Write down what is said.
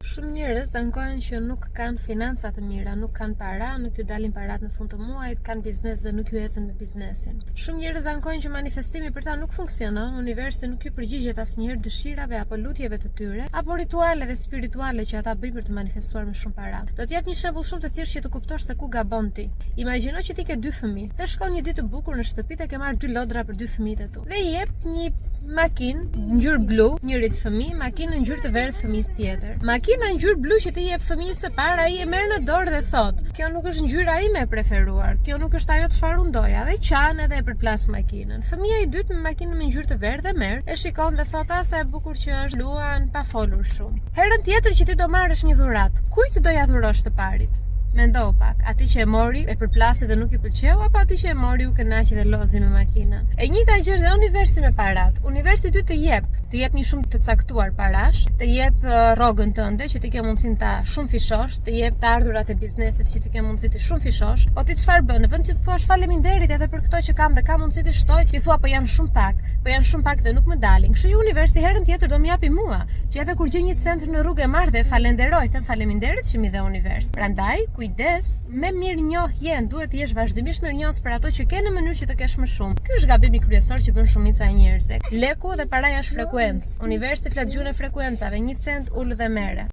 Shumë njerëz ankojnë që nuk kanë financa të mira, nuk kanë para, nuk ju dalin parat në fund të muajit, kanë biznes dhe nuk ju ecën me biznesin. Shumë njerëz ankojnë që manifestimi për ta nuk funksionon, universi nuk ju përgjigjet asnjëherë dëshirave apo lutjeve të tyre, apo ritualeve spirituale që ata bëjnë për të manifestuar me shumë para. Do t'jap një shembull shumë të thjeshtë që të kuptosh se ku gabon ti. Imagjino që ti ke 2 fëmijë, dhe shkon një ditë të bukur në shtëpi dhe ke marrë 2 lodra për 2 fëmijët e tu. Dhe i jep një makinë ngjyrë blu njërit fëmijë, makinë ngjyrë të verdhë fëmijës tjetër. Makina ngjyrë blu që ti jep fëmijës së parë, ai e merr në dorë dhe thot: "Kjo nuk është ngjyra ime e preferuar. Kjo nuk është ajo çfarë unë doja." Dhe qan edhe e përplas makinën. Fëmia i dytë me makinën me ngjyrë të verdhë merr, e shikon dhe thot: "Sa e bukur që është, luan pa folur shumë." Herën tjetër që ti do marrësh një dhuratë, kujt do ja dhurosh të parit? Mendo pak, ati që e mori, e përplasi dhe nuk i pëlqeu, apo ati që e mori u kënaqi dhe lozi me makinën. E njëjta gjë është dhe universi me parat. Universi ty të jep një shumë të caktuar parash, të jep rrogën tënde që ti ke mundësinë ta shumë fishosh, të jep të ardhurat e biznesit që ti ke mundësi të shumë fishosh. Po ti çfarë bën? Në vend që të thuash faleminderit edhe për këto që kam dhe kam mundësi të shtoj, ti thua po janë shumë pak dhe nuk më dalin. Kështu që universi herën tjetër do më japi mua, që edhe kur gjej një centër në rrugë e marr dhe falenderoj, them faleminderit që mi dhe univers. Prandaj kujdes me mirënjohjen, duhet të jesh vazhdimisht mirënjohës për ato që ke në mënyrë që të kesh më shumë. Ky është gabimi kryesor që bën shumica e njerëzve. Leku dhe paraja është frekuencë. Universi flet gjuhën e frekuencave, 1 cent ul dhe merre.